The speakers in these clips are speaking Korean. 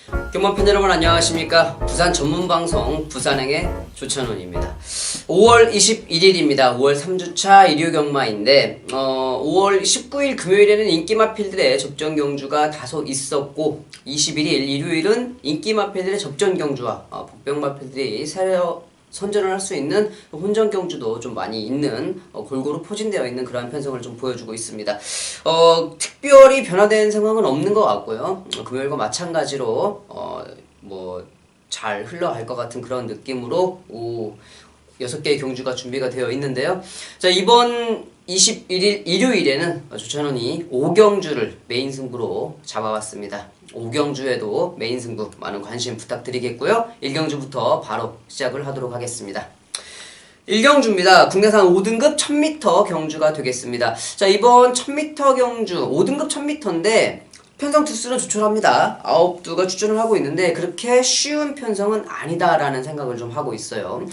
경마팬 여러분 안녕하십니까. 부산 전문방송 부산행의 조찬훈입니다. 5월 21일입니다. 5월 3주차 일요경마인데 5월 19일 금요일에는 인기마필들의 접전경주가 다소 있었고 21일 일요일은 인기마필들의 접전경주와 복병마필들이 선전을 할 수 있는 혼전경주도 좀 많이 있는 골고루 포진되어 있는 그러한 편성을 좀 보여주고 있습니다. 특별히 변화된 상황은 없는 것 같고요. 금요일과 마찬가지로 잘 흘러갈 것 같은 그런 느낌으로 6개의 경주가 준비가 되어 있는데요. 자, 이번 21일 일요일에는 조찬훈이 5경주를 메인 승부로 잡아왔습니다. 5경주에도 메인 승부 많은 관심 부탁드리겠고요. 1경주부터 바로 시작을 하도록 하겠습니다. 1경주입니다. 국내산 5등급 1000m 경주가 되겠습니다. 자, 이번 1000m 경주 5등급 1000m인데 편성 투수는 조촐합니다. 9두가 출전을 하고 있는데 그렇게 쉬운 편성은 아니다라는 생각을 좀 하고 있어요.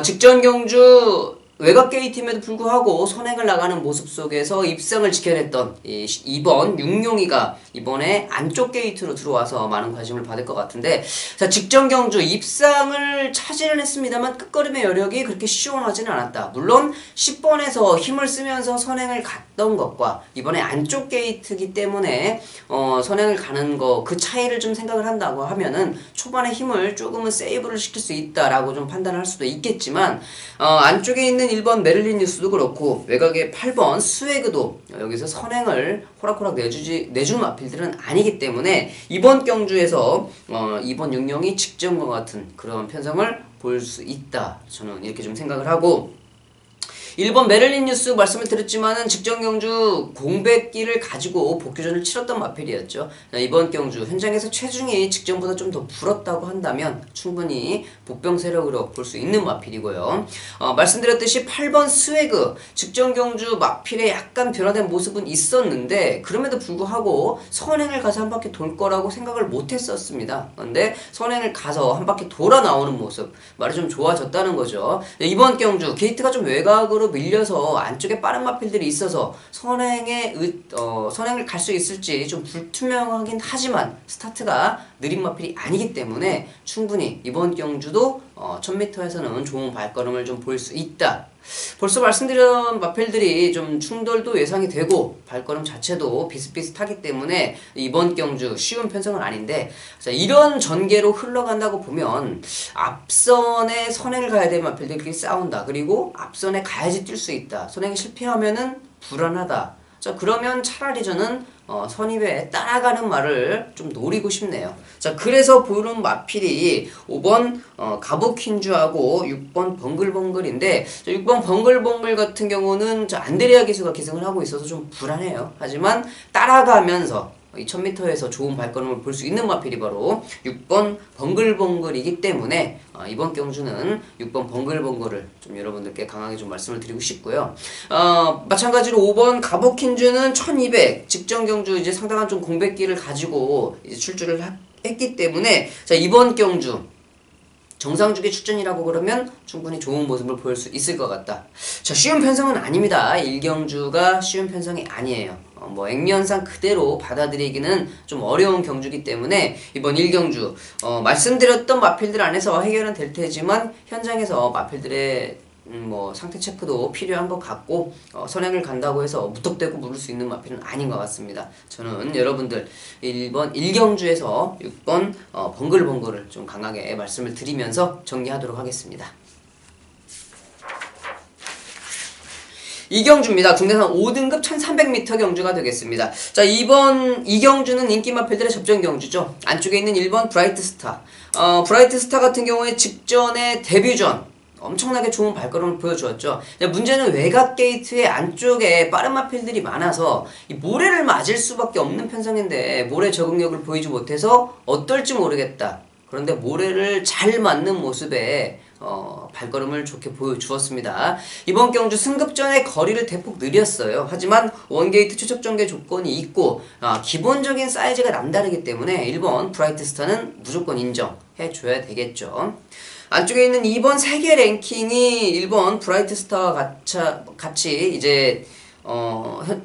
직전 경주 외곽 게이트임에도 불구하고 선행을 나가는 모습 속에서 입상을 지켜냈던 이번 육룡이가 이번에 안쪽 게이트로 들어와서 많은 관심을 받을 것 같은데, 자, 직전 경주 입상을 차지는 했습니다만 끝걸음의 여력이 그렇게 시원하지는 않았다. 물론 10번에서 힘을 쓰면서 선행을 갔던 것과 이번에 안쪽 게이트이기 때문에 선행을 가는 거 그 차이를 좀 생각을 한다고 하면은 초반에 힘을 조금은 세이브를 시킬 수 있다라고 좀 판단을 할 수도 있겠지만 안쪽에 있는 1번 메릴린 뉴스도 그렇고 외곽의 8번 스웨그도 여기서 선행을 호락호락 내줄 마필들은 아니기 때문에 이번 경주에서 이번 육룡이 직전과 같은 그런 편성을 볼 수 있다. 저는 이렇게 좀 생각을 하고 1번 메릴린 뉴스 말씀을 드렸지만은 직전 경주 공백기를 가지고 복귀전을 치렀던 마필이었죠. 이번 경주 현장에서 체중이 직전보다 좀 더 불었다고 한다면 충분히 복병 세력으로 볼 수 있는 마필이고요. 말씀드렸듯이 8번 스웨그 직전 경주 마필에 약간 변화된 모습은 있었는데 그럼에도 불구하고 선행을 가서 한 바퀴 돌 거라고 생각을 못 했었습니다. 그런데 선행을 가서 한 바퀴 돌아 나오는 모습 말이 좀 좋아졌다는 거죠. 이번 경주 게이트가 좀 외곽으로 밀려서 안쪽에 빠른 마필들이 있어서 선행을 갈 수 있을지 좀 불투명하긴 하지만 스타트가 느린 마필이 아니기 때문에 충분히 이번 경주도 1000m에서는 좋은 발걸음을 좀 볼 수 있다. 벌써 말씀드린 마필들이 좀 충돌도 예상이 되고 발걸음 자체도 비슷비슷하기 때문에 이번 경주 쉬운 편성은 아닌데, 자, 이런 전개로 흘러간다고 보면 앞선에 선행을 가야 될 마필들끼리 싸운다. 그리고 앞선에 가야지 뛸 수 있다. 선행이 실패하면은 불안하다. 자, 그러면 차라리 저는 선입에 따라가는 말을 좀 노리고 싶네요. 자, 그래서 보이는 마필이 5번 가부킨주하고 6번 벙글벙글인데 6번 벙글벙글 같은 경우는 안드레아 기수가 기승을 하고 있어서 좀 불안해요. 하지만 따라가면서 이 1000m에서 좋은 발걸음을 볼 수 있는 마필이 바로 6번 벙글벙글이기 때문에 이번 경주는 6번 벙글벙글을 좀 여러분들께 강하게 좀 말씀을 드리고 싶고요. 마찬가지로 5번 가부킨주는 1200 직전 경주 이제 상당한 좀 공백기를 가지고 이제 출주를 했기 때문에 자, 이번 경주 정상주기 출전이라고 그러면 충분히 좋은 모습을 보일 수 있을 것 같다. 자, 쉬운 편성은 아닙니다. 1경주가 쉬운 편성이 아니에요. 액면상 그대로 받아들이기는 좀 어려운 경주이기 때문에 이번 1경주 말씀드렸던 마필들 안에서 해결은 될 테지만 현장에서 마필들의 상태 체크도 필요한 것 같고 선행을 간다고 해서 무턱대고 물을 수 있는 마필은 아닌 것 같습니다. 저는 여러분들 1번 1경주에서 6번 벙글벙글을 좀 강하게 말씀을 드리면서 정리하도록 하겠습니다. 2경주입니다. 국내산 5등급 1300m 경주가 되겠습니다. 자, 이번 2경주는 인기 마필들의 접전 경주죠. 안쪽에 있는 1번 브라이트 스타. 브라이트 스타 같은 경우에 직전에 데뷔전 엄청나게 좋은 발걸음을 보여주었죠. 문제는 외곽 게이트의 안쪽에 빠른 마필들이 많아서 이 모래를 맞을 수밖에 없는 편성인데 모래 적응력을 보이지 못해서 어떨지 모르겠다. 그런데 모래를 잘 맞는 모습에 발걸음을 좋게 보여주었습니다. 이번 경주 승급전의 거리를 대폭 느렸어요. 하지만 원게이트 추적 전개 조건이 있고 기본적인 사이즈가 남다르기 때문에 1번 브라이트 스타는 무조건 인정해줘야 되겠죠. 안쪽에 있는 2번 세계 랭킹이 1번 브라이트 스타와 같이 이제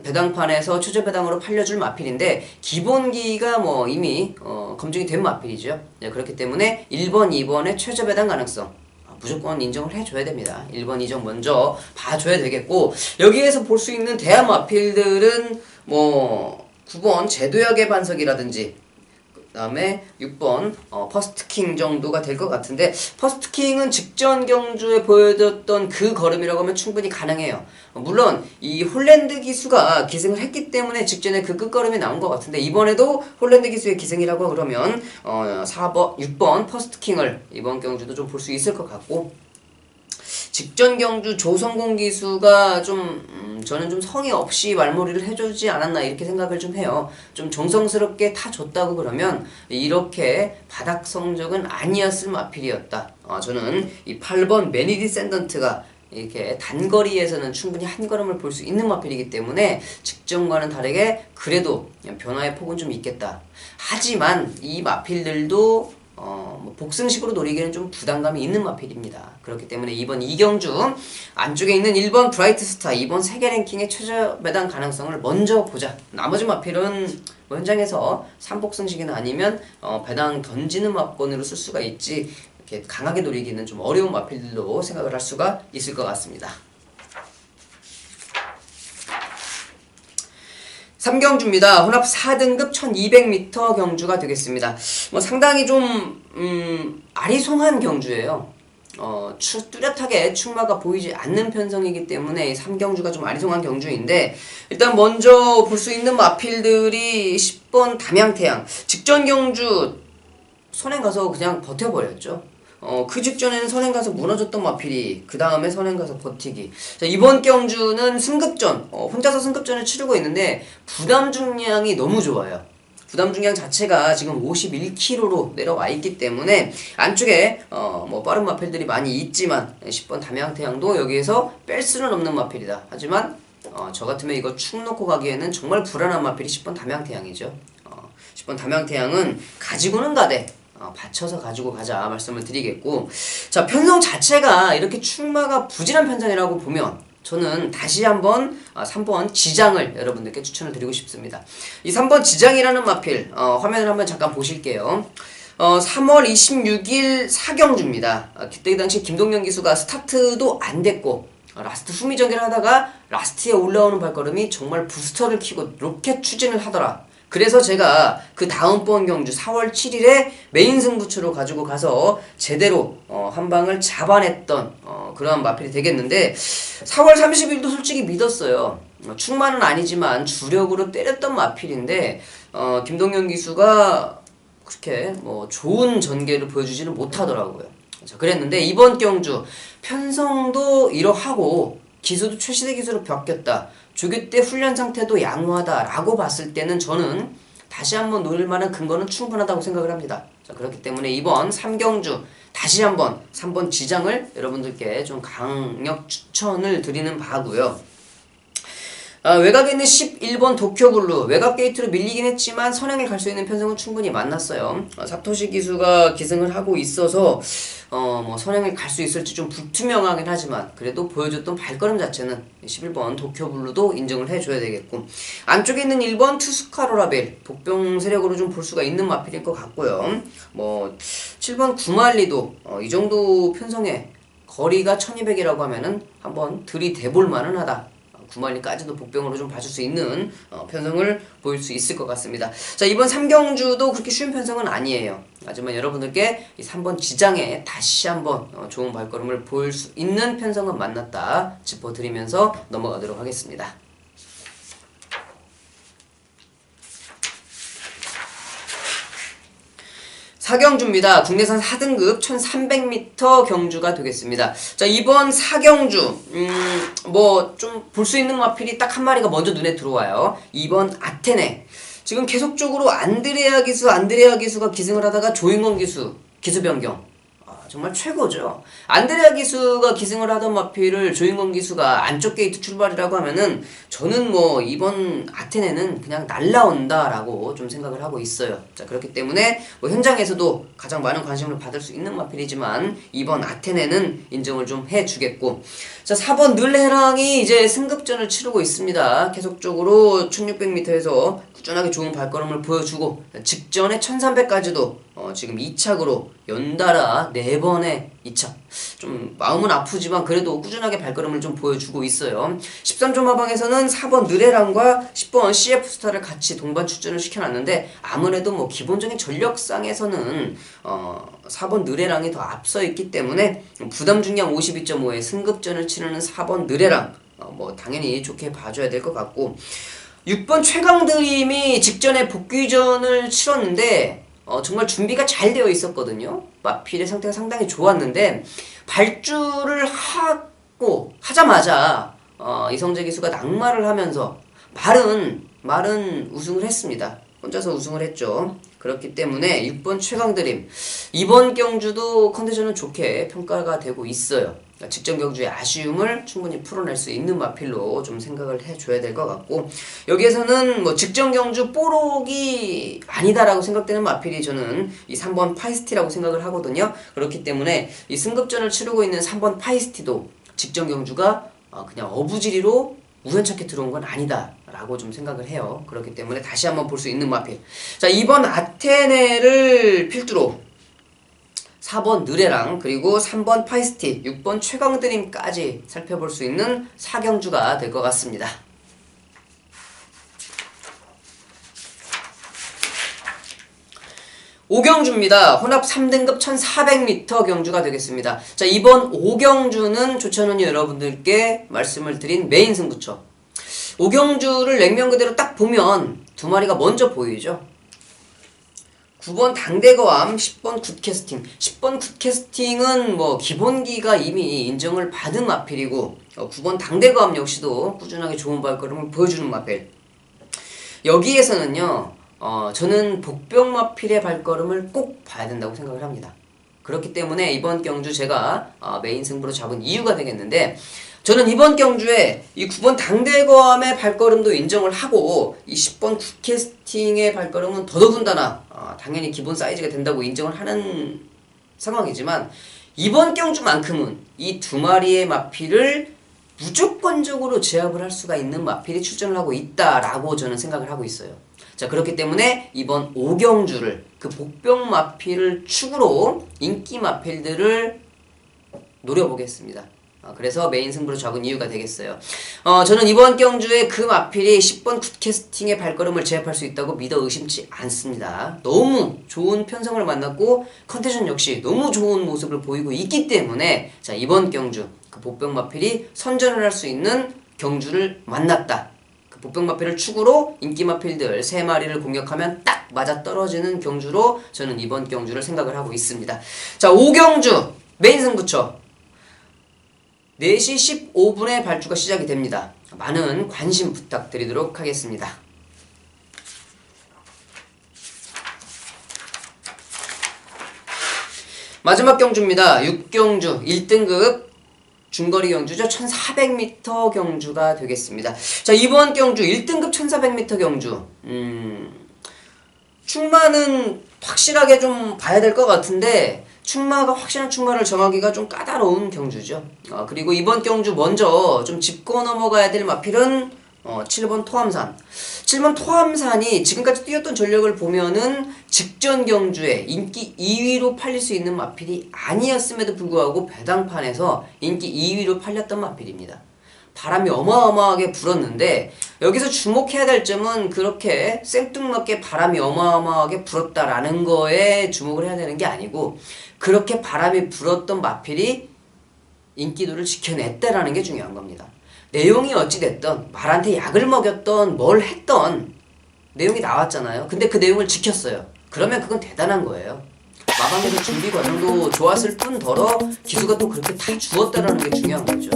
배당판에서 최저 배당으로 팔려줄 마필인데 기본기가 뭐 이미 검증이 된 마필이죠. 네, 그렇기 때문에 1번, 2번의 최저 배당 가능성 무조건 인정을 해줘야 됩니다. 1번 이정 먼저 봐줘야 되겠고, 여기에서 볼 수 있는 대안 마필들은 뭐 9번 제도약의 반석이라든지 그 다음에 6번 퍼스트킹 정도가 될 것 같은데, 퍼스트킹은 직전 경주에 보여줬던 그 걸음이라고 하면 충분히 가능해요. 물론 이 홀랜드 기수가 기승을 했기 때문에 직전에 그 끝걸음이 나온 것 같은데, 이번에도 홀랜드 기수의 기승이라고 그러면 4번, 6번 퍼스트킹을 이번 경주도 좀 볼 수 있을 것 같고, 직전 경주 조성공 기수가 저는 좀 성의 없이 말몰이를 해주지 않았나 이렇게 생각을 좀 해요. 좀 정성스럽게 타줬다고 그러면 이렇게 바닥 성적은 아니었을 마필이었다. 저는 이 8번 매니 디센던트가 이렇게 단거리에서는 충분히 한 걸음을 볼 수 있는 마필이기 때문에 직전과는 다르게 그래도 변화의 폭은 좀 있겠다. 하지만 이 마필들도 복승식으로 노리기에는 좀 부담감이 있는 마필입니다. 그렇기 때문에 이번 이경주 안쪽에 있는 1번 브라이트 스타, 2번 세계 랭킹의 최저 배당 가능성을 먼저 보자. 나머지 마필은 현장에서 3복승식이나 아니면 배당 던지는 마건으로 쓸 수가 있지, 이렇게 강하게 노리기는 좀 어려운 마필들로 생각을 할 수가 있을 것 같습니다. 3경주입니다. 혼합 4등급 1200m 경주가 되겠습니다. 상당히 좀 아리송한 경주예요. 뚜렷하게 충마가 보이지 않는 편성이기 때문에 3경주가 좀 아리송한 경주인데, 일단 먼저 볼 수 있는 마필들이 10번 담양태양. 직전 경주 선행 가서 그냥 버텨버렸죠. 그 직전에는 선행 가서 무너졌던 마필이 그 다음에 선행 가서 버티기. 자, 이번 경주는 승급전, 혼자서 승급전을 치르고 있는데 부담 중량이 너무 좋아요. 부담 중량 자체가 지금 51kg로 내려와 있기 때문에 안쪽에 뭐 빠른 마필들이 많이 있지만 10번 담양태양도 여기에서 뺄 수는 없는 마필이다. 하지만 저 같으면 이거 축 놓고 가기에는 정말 불안한 마필이 10번 담양태양이죠. 10번 담양태양은 가지고는 가되 받쳐서 가지고 가자 말씀을 드리겠고, 자, 편성 자체가 이렇게 충마가 부진한 편성이라고 보면 저는 다시 한번 3번 지장을 여러분들께 추천을 드리고 싶습니다. 이 3번 지장이라는 마필 화면을 한번 잠깐 보실게요. 3월 26일 사경주입니다. 그때 당시 김동현 기수가 스타트도 안 됐고 라스트 후미정계를 하다가 라스트에 올라오는 발걸음이 정말 부스터를 키고 로켓 추진을 하더라. 그래서 제가 그 다음번 경주 4월 7일에 메인 승부처로 가지고 가서 제대로 한 방을 잡아냈던 그러한 마필이 되겠는데, 4월 30일도 솔직히 믿었어요. 충만은 아니지만 주력으로 때렸던 마필인데 김동현 기수가 그렇게 뭐 좋은 전개를 보여주지는 못하더라고요. 자, 그랬는데 이번 경주 편성도 이러하고 기수도 최신의 기수로 바뀌었다. 조교 때 훈련 상태도 양호하다라고 봤을 때는 저는 다시 한번 노릴 만한 근거는 충분하다고 생각을 합니다. 자, 그렇기 때문에 이번 3경주 다시 한번 3번 지장을 여러분들께 좀 강력 추천을 드리는 바고요. 외곽에 있는 11번 도쿄블루, 외곽 게이트로 밀리긴 했지만 선행을 갈 수 있는 편성은 충분히 만났어요. 사토시 기수가 기승을 하고 있어서 뭐 선행을 갈 수 있을지 좀 불투명하긴 하지만 그래도 보여줬던 발걸음 자체는 11번 도쿄블루도 인정을 해줘야 되겠고, 안쪽에 있는 1번 투스카로라벨 복병 세력으로 좀 볼 수가 있는 마필일 것 같고요. 뭐 7번 구말리도 이 정도 편성에 거리가 1200이라고 하면은 한번 들이대볼 만은 하다. 구말리까지도 복병으로 좀 봐줄 수 있는 편성을 보일 수 있을 것 같습니다. 자, 이번 3경주도 그렇게 쉬운 편성은 아니에요. 하지만 여러분들께 이 3번 지장에 다시 한번 좋은 발걸음을 보일 수 있는 편성은 만났다 짚어드리면서 넘어가도록 하겠습니다. 4경주입니다. 국내산 4등급 1300m 경주가 되겠습니다. 자, 이번 4경주 뭐 좀 볼 수 있는 마필이 딱 한 마리가 먼저 눈에 들어와요. 2번 아테네. 지금 계속적으로 안드레아 기수가 기승을 하다가 조인건 기수 변경. 정말 최고죠. 안드레아 기수가 기승을 하던 마필을 조인권 기수가 안쪽 게이트 출발이라고 하면은 저는 뭐 이번 아테네는 그냥 날라온다라고 좀 생각을 하고 있어요. 자, 그렇기 때문에 뭐 현장에서도 가장 많은 관심을 받을 수 있는 마필이지만 이번 아테네는 인정을 좀 해주겠고, 자, 4번 늘레랑이 이제 승급전을 치르고 있습니다. 계속적으로 1600m에서 꾸준하게 좋은 발걸음을 보여주고 직전에 1300까지도 지금 2착으로 연달아 4번의 2착, 좀 마음은 아프지만 그래도 꾸준하게 발걸음을 좀 보여주고 있어요. 13점 하방에서는 4번 느레랑과 10번 CF스타를 같이 동반 출전을 시켜놨는데 아무래도 뭐 기본적인 전력상에서는 4번 느레랑이 더 앞서 있기 때문에 부담 중량 52.5에 승급전을 치르는 4번 느레랑 뭐 당연히 좋게 봐줘야 될 것 같고, 6번 최강드림이 직전에 복귀전을 치렀는데 정말 준비가 잘 되어 있었거든요. 마필의 상태가 상당히 좋았는데 발주를 하자마자 이성재 기수가 낙마를 하면서 말은 우승을 했습니다. 혼자서 우승을 했죠. 그렇기 때문에 6번 최강드림 이번 경주도 컨디션은 좋게 평가가 되고 있어요. 직전 경주의 아쉬움을 충분히 풀어낼 수 있는 마필로 좀 생각을 해줘야 될 것 같고, 여기에서는 뭐 직전 경주 뽀록이 아니다라고 생각되는 마필이 저는 이 3번 파이스티라고 생각을 하거든요. 그렇기 때문에 이 승급전을 치르고 있는 3번 파이스티도 직전 경주가 그냥 어부지리로 우연찮게 들어온 건 아니다 라고 좀 생각을 해요. 그렇기 때문에 다시 한번 볼 수 있는 마필. 자, 이번 아테네를 필두로 4번 느레랑 그리고 3번 파이스티, 6번 최강드림까지 살펴볼 수 있는 4경주가 될 것 같습니다. 오경주입니다. 혼합 3등급 1400m 경주가 되겠습니다. 자, 이번 오경주는 조찬원이 여러분들께 말씀을 드린 메인 승부처. 오경주를 냉면 그대로 딱 보면 두 마리가 먼저 보이죠. 9번 당대거암, 10번 굿캐스팅. 10번 굿캐스팅은 뭐 기본기가 이미 인정을 받은 마필이고 9번 당대거암 역시도 꾸준하게 좋은 발걸음을 보여주는 마필. 여기에서는요 저는 복병마필의 발걸음을 꼭 봐야 된다고 생각을 합니다. 그렇기 때문에 이번 경주 제가 메인 승부로 잡은 이유가 되겠는데, 저는 이번 경주에 이 9번 당대거암의 발걸음도 인정을 하고 이 10번 굿캐스팅의 발걸음은 더더군다나 당연히 기본 사이즈가 된다고 인정을 하는 상황이지만, 이번 경주만큼은 이 두 마리의 마필을 무조건적으로 제압을 할 수가 있는 마필이 출전을 하고 있다라고 저는 생각을 하고 있어요. 자, 그렇기 때문에 이번 5경주를 그 복병 마필을 축으로 인기 마필들을 노려보겠습니다. 그래서 메인 승부로 잡은 이유가 되겠어요. 저는 이번 경주에 그 마필이 10번 굿캐스팅의 발걸음을 제압할 수 있다고 믿어 의심치 않습니다. 너무 좋은 편성을 만났고 컨디션 역시 너무 좋은 모습을 보이고 있기 때문에 자, 이번 경주 그 복병 마필이 선전을 할 수 있는 경주를 만났다. 그 복병 마필을 축으로 인기 마필들 3마리를 공격하면 딱 맞아 떨어지는 경주로 저는 이번 경주를 생각을 하고 있습니다. 자, 5경주 메인 승부처 4시 15분에 발주가 시작이 됩니다. 많은 관심 부탁드리도록 하겠습니다. 마지막 경주입니다. 6경주 1등급 중거리 경주죠. 1400m 경주가 되겠습니다. 자, 이번 경주 1등급 1400m 경주 충마는 확실하게 좀 봐야 될 것 같은데 충마가 확실한 충마를 정하기가 좀 까다로운 경주죠. 그리고 이번 경주 먼저 좀 짚고 넘어가야 될 마필은 7번 토암산. 7번 토암산이 지금까지 뛰었던 전력을 보면은 직전 경주에 인기 2위로 팔릴 수 있는 마필이 아니었음에도 불구하고 배당판에서 인기 2위로 팔렸던 마필입니다. 바람이 어마어마하게 불었는데 여기서 주목해야 될 점은 그렇게 생뚱맞게 바람이 어마어마하게 불었다라는 거에 주목을 해야 되는 게 아니고, 그렇게 바람이 불었던 마필이 인기도를 지켜냈다라는 게 중요한 겁니다. 내용이 어찌됐던 말한테 약을 먹였던 뭘 했던 내용이 나왔잖아요. 근데 그 내용을 지켰어요. 그러면 그건 대단한 거예요. 마방에서 준비 과정도 좋았을 뿐더러 기수가 또 그렇게 다 주었다라는 게 중요한 거죠.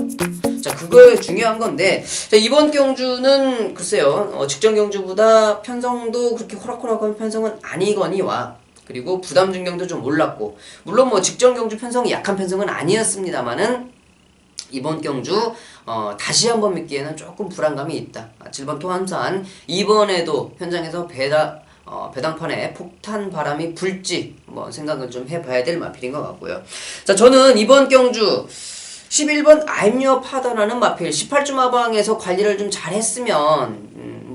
자, 그거에 중요한 건데, 자, 이번 경주는 글쎄요, 직전 경주보다 편성도 그렇게 호락호락한 편성은 아니거니와 그리고 부담 중경도 좀 올랐고, 물론 뭐 직전 경주 편성이 약한 편성은 아니었습니다만은 이번 경주 다시 한번 믿기에는 조금 불안감이 있다. 7번 토함산 이번에도 현장에서 배당판에 폭탄 바람이 불지 뭐 생각을 좀 해봐야 될 마필인 것 같고요. 자, 저는 이번 경주 11번 I'm Your Father라는 마필 18주 마방에서 관리를 좀 잘했으면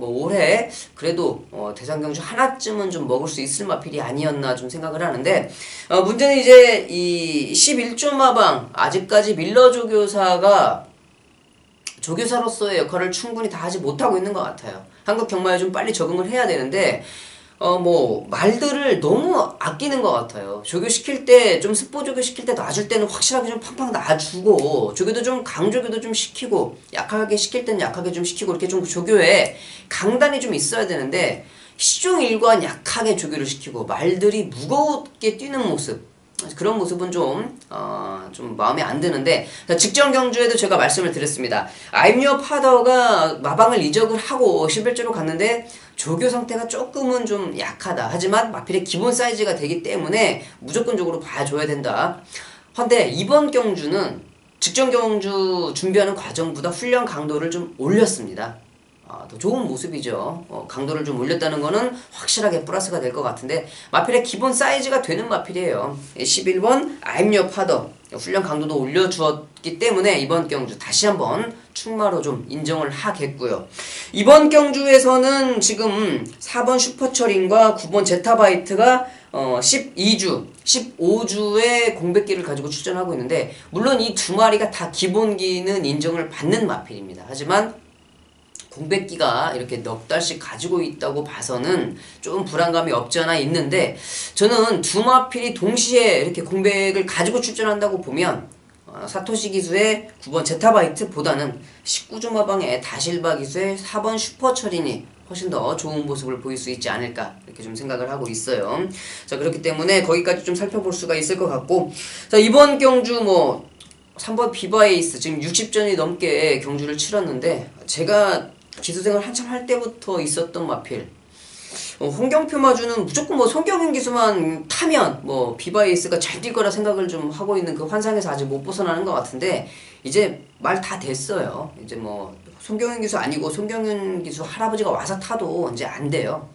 뭐 올해 그래도 대상경주 하나쯤은 좀 먹을 수 있을 마필이 아니었나 좀 생각을 하는데, 문제는 이제 이 11주 마방 아직까지 밀러 조교사가 조교사로서의 역할을 충분히 다 하지 못하고 있는 것 같아요. 한국 경마에 좀 빨리 적응을 해야 되는데 뭐 말들을 너무 아끼는 것 같아요. 조교시킬 때 좀 스포 조교시킬 때 놔줄 때는 확실하게 좀 팡팡 놔주고, 조교도 좀 강조교도 좀 시키고, 약하게 시킬 때는 약하게 좀 시키고, 이렇게 좀 조교에 강단이 좀 있어야 되는데 시종일관 약하게 조교를 시키고 말들이 무겁게 뛰는 모습, 그런 모습은 좀 마음에 안 드는데, 직전 경주에도 제가 말씀을 드렸습니다. I'm Your Father가 마방을 이적을 하고 11주로 갔는데 조교 상태가 조금은 좀 약하다. 하지만 마필의 기본 사이즈가 되기 때문에 무조건적으로 봐줘야 된다. 근데 이번 경주는 직전 경주 준비하는 과정보다 훈련 강도를 좀 올렸습니다. 더 좋은 모습이죠. 강도를 좀 올렸다는 거는 확실하게 플러스가 될 것 같은데, 마필의 기본 사이즈가 되는 마필이에요. 11번 I'm Your Father 훈련 강도도 올려주었기 때문에 이번 경주 다시 한번 충마로 좀 인정을 하겠고요. 이번 경주에서는 지금 4번 슈퍼처린과 9번 제타바이트가 12주, 15주의 공백기를 가지고 출전하고 있는데, 물론 이 두 마리가 다 기본기는 인정을 받는 마필입니다. 하지만 공백기가 이렇게 넉 달씩 가지고 있다고 봐서는 좀 불안감이 없지 않아 있는데, 저는 두 마필이 동시에 이렇게 공백을 가지고 출전한다고 보면 사토시 기수의 9번 제타바이트보다는 19주 마방의 다실바 기수의 4번 슈퍼처린이 훨씬 더 좋은 모습을 보일 수 있지 않을까, 이렇게 좀 생각을 하고 있어요. 자, 그렇기 때문에 거기까지 좀 살펴볼 수가 있을 것 같고, 자, 이번 경주 뭐 3번 비바에이스 지금 60전이 넘게 경주를 치렀는데, 제가 기수생활 한참 할 때부터 있었던 마필, 홍경표 마주는 무조건 뭐 송경윤 기수만 타면 뭐 비바에이스가 잘 뛸 거라 생각을 좀 하고 있는 그 환상에서 아직 못 벗어나는 것 같은데, 이제 말 다 됐어요. 이제 뭐 송경윤 기수 아니고 송경윤 기수 할아버지가 와서 타도 이제 안 돼요.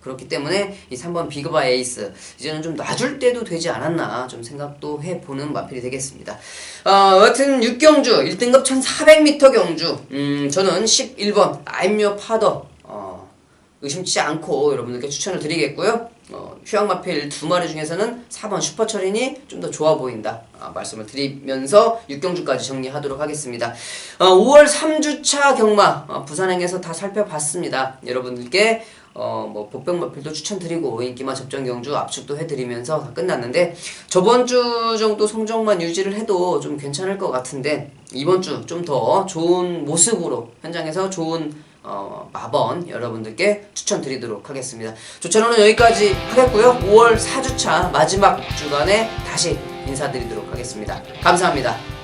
그렇기 때문에 이 3번 비그바 에이스 이제는 좀 놔줄 때도 되지 않았나 좀 생각도 해보는 마필이 되겠습니다. 여하튼 6경주 1등급 1400m 경주, 저는 11번 I'm Your Father 의심치 않고 여러분들께 추천을 드리겠고요. 휴양 마필 두 마리 중에서는 4번 슈퍼처린이 좀 더 좋아 보인다 말씀을 드리면서 6경주까지 정리하도록 하겠습니다. 5월 3주차 경마 부산행에서 다 살펴봤습니다. 여러분들께 뭐 복병 마필도 추천드리고 인기마 접전 경주 압축도 해드리면서 다 끝났는데, 저번 주 정도 성적만 유지를 해도 좀 괜찮을 것 같은데, 이번 주 좀 더 좋은 모습으로 현장에서 좋은 마번 여러분들께 추천드리도록 하겠습니다. 조찬호는 여기까지 하겠고요. 5월 4주차 마지막 주간에 다시 인사드리도록 하겠습니다. 감사합니다.